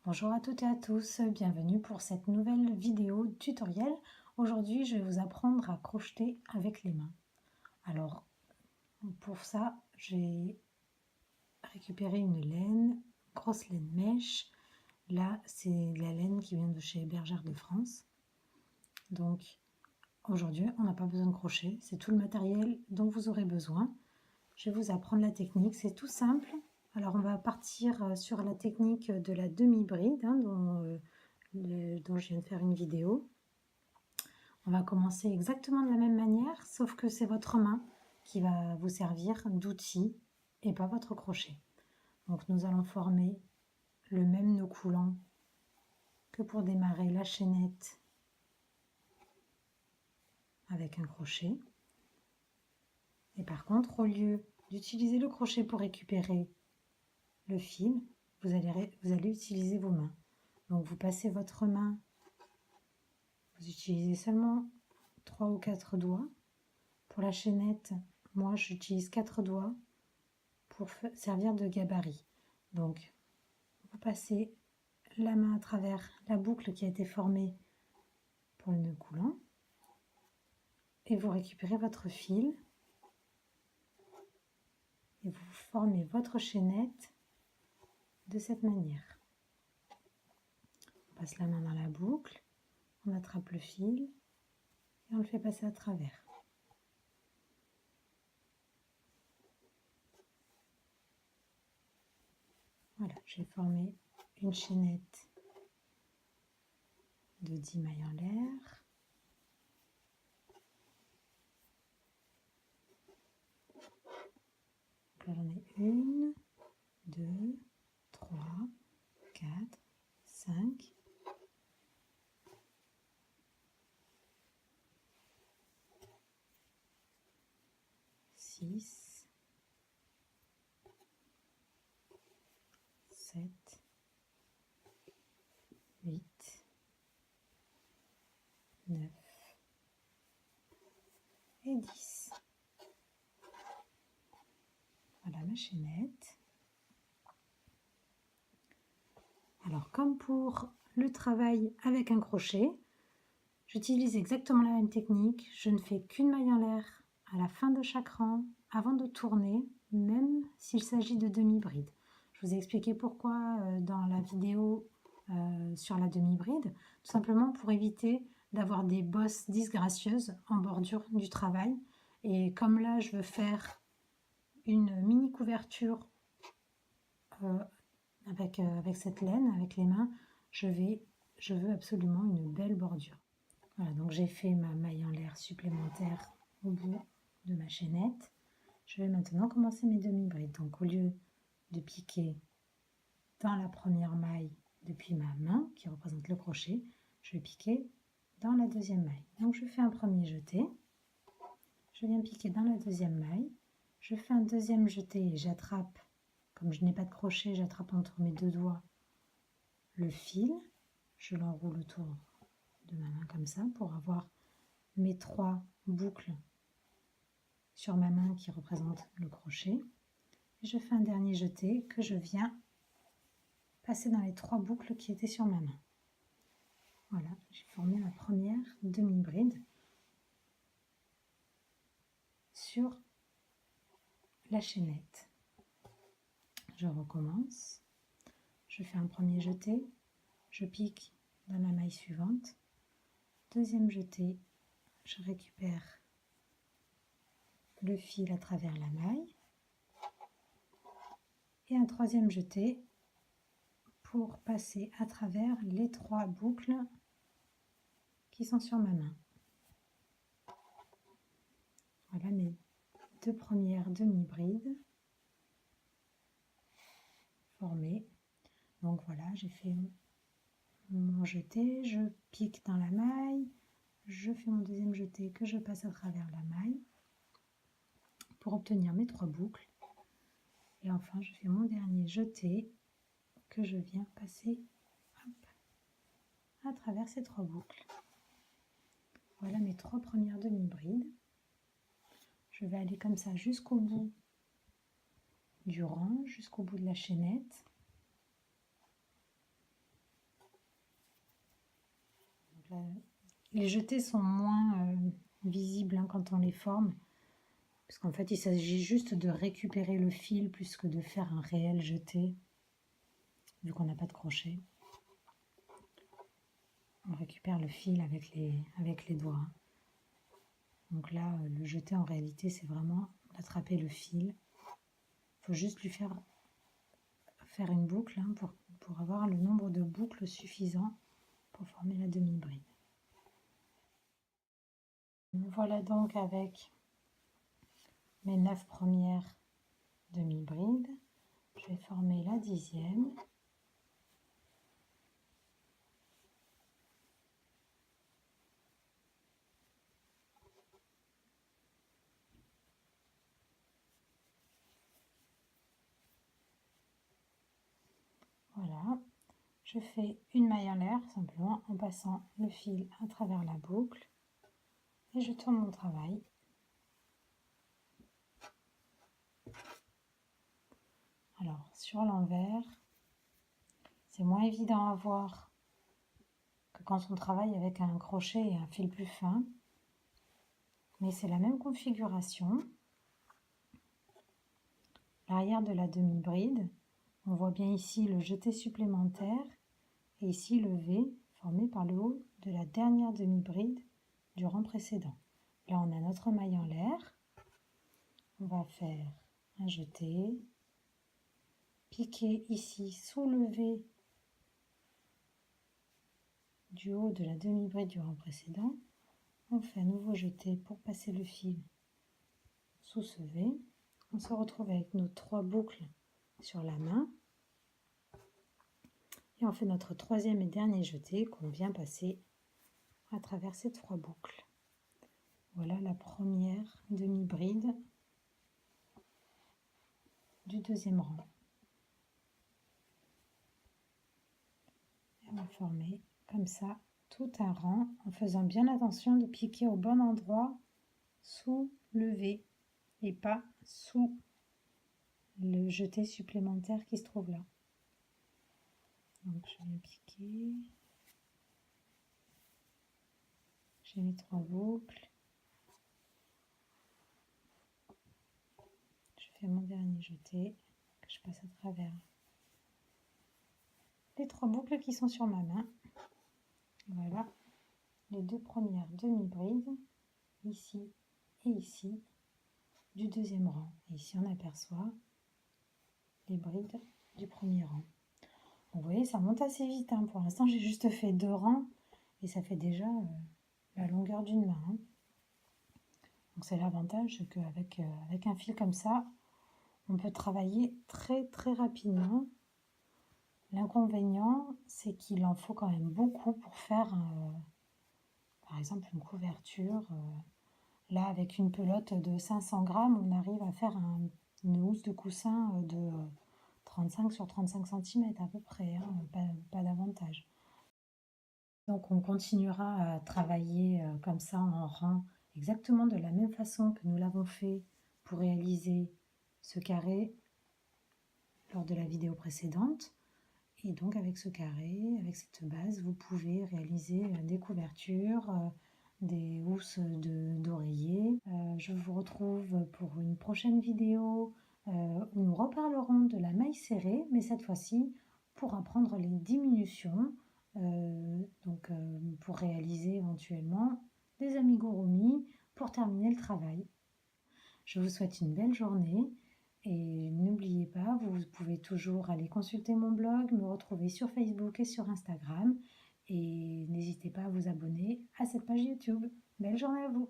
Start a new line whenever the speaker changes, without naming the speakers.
Bonjour à toutes et à tous, bienvenue pour cette nouvelle vidéo tutoriel. Aujourd'hui, je vais vous apprendre à crocheter avec les mains. Alors, pour ça, j'ai récupéré une laine, grosse laine mèche. Là, c'est la laine qui vient de chez Bergère de France. Donc, aujourd'hui, on n'a pas besoin de crochet, c'est tout le matériel dont vous aurez besoin. Je vais vous apprendre la technique, c'est tout simple. Alors on va partir sur la technique de la demi-bride dont je viens de faire une vidéo. On va commencer exactement de la même manière, sauf que c'est votre main qui va vous servir d'outil et pas votre crochet. Donc nous allons former le même nœud coulant que pour démarrer la chaînette avec un crochet. Et par contre, au lieu d'utiliser le crochet pour récupérer le fil, vous allez utiliser vos mains. Donc vous passez votre main, vous utilisez seulement 3 ou 4 doigts. Pour la chaînette, moi j'utilise 4 doigts pour servir de gabarit. Donc vous passez la main à travers la boucle qui a été formée pour le nœud coulant et vous récupérez votre fil et vous formez votre chaînette de cette manière. On passe la main dans la boucle, on attrape le fil et on le fait passer à travers. Voilà, j'ai formé une chaînette de 10 mailles en l'air. Donc là j'en ai 1, 2, 3, 4, 5, 6, 7, 8, 9 et 10. Voilà ma chaînette. Alors comme pour le travail avec un crochet, j'utilise exactement la même technique. Je ne fais qu'une maille en l'air à la fin de chaque rang avant de tourner, même s'il s'agit de demi-bride. Je vous ai expliqué pourquoi dans la vidéo sur la demi-bride, tout simplement pour éviter d'avoir des bosses disgracieuses en bordure du travail. Et comme là je veux faire une mini couverture avec cette laine, avec les mains, je veux absolument une belle bordure. Voilà, donc j'ai fait ma maille en l'air supplémentaire au bout de ma chaînette. Je vais maintenant commencer mes demi-brides. Donc au lieu de piquer dans la première maille depuis ma main, qui représente le crochet, je vais piquer dans la deuxième maille. Donc je fais un premier jeté, je viens piquer dans la deuxième maille, je fais un deuxième jeté et j'attrape, comme je n'ai pas de crochet, j'attrape entre mes deux doigts le fil, je l'enroule autour de ma main comme ça pour avoir mes 3 boucles sur ma main qui représentent le crochet. Et je fais un dernier jeté que je viens passer dans les 3 boucles qui étaient sur ma main. Voilà, j'ai formé ma première demi-bride sur la chaînette. Je recommence, je fais un premier jeté, je pique dans la maille suivante, deuxième jeté, je récupère le fil à travers la maille et un troisième jeté pour passer à travers les 3 boucles qui sont sur ma main. Voilà mes 2 premières demi-brides formées. Donc voilà, j'ai fait mon jeté, je pique dans la maille, je fais mon deuxième jeté que je passe à travers la maille pour obtenir mes 3 boucles. Et enfin, je fais mon dernier jeté que je viens passer à travers ces 3 boucles. Voilà mes 3 premières demi-brides. Je vais aller comme ça jusqu'au bout du rang, jusqu'au bout de la chaînette. les jetés sont moins visibles quand on les forme, parce qu'en fait il s'agit juste de récupérer le fil plus que de faire un réel jeté, vu qu'on n'a pas de crochet. On récupère le fil avec les doigts. Donc là, le jeté en réalité, c'est vraiment d'attraper le fil. Il faut juste lui faire une boucle pour avoir le nombre de boucles suffisant pour former la demi-bride. Voilà donc avec mes 9 premières demi-brides. Je vais former la 10e. Voilà, je fais une maille en l'air simplement en passant le fil à travers la boucle et je tourne mon travail. Alors sur l'envers, c'est moins évident à voir que quand on travaille avec un crochet et un fil plus fin, mais c'est la même configuration. L'arrière de la demi-bride, on voit bien ici le jeté supplémentaire et ici le V formé par le haut de la dernière demi-bride du rang précédent. Là on a notre maille en l'air, on va faire un jeté, piquer ici sous le V du haut de la demi-bride du rang précédent, on fait un nouveau jeté pour passer le fil sous ce V, on se retrouve avec nos 3 boucles sur la main et on fait notre 3e et dernier jeté qu'on vient passer à travers ces 3 boucles. Voilà la première demi-bride du 2e rang. Et on va former comme ça tout un rang en faisant bien attention de piquer au bon endroit sous le V et pas sous le jeté supplémentaire qui se trouve là. Donc je viens piquer, j'ai mes 3 boucles, je fais mon dernier jeté que je passe à travers les 3 boucles qui sont sur ma main. Voilà les 2 premières demi-brides, ici et ici, du 2e rang. Et ici on aperçoit les brides du 1er rang. Donc, vous voyez, ça monte assez vite. Pour l'instant, j'ai juste fait 2 rangs et ça fait déjà la longueur d'une main. Donc c'est l'avantage qu'avec avec un fil comme ça, on peut travailler très très rapidement. L'inconvénient, c'est qu'il en faut quand même beaucoup pour faire, par exemple, une couverture. Là, avec une pelote de 500 grammes, on arrive à faire une housse de coussin de 35 sur 35 cm à peu près, pas davantage. Donc on continuera à travailler comme ça en rang, exactement de la même façon que nous l'avons fait pour réaliser ce carré lors de la vidéo précédente. Et donc avec ce carré, avec cette base, vous pouvez réaliser des couvertures, des housses d'oreiller. Je vous retrouve pour une prochaine vidéo où nous reparlerons de la maille serrée, mais cette fois-ci pour apprendre les diminutions, pour réaliser éventuellement des amigurumis pour terminer le travail. Je vous souhaite une belle journée. Et n'oubliez pas, vous pouvez toujours aller consulter mon blog, me retrouver sur Facebook et sur Instagram. Et n'hésitez pas à vous abonner à cette page YouTube. Belle journée à vous!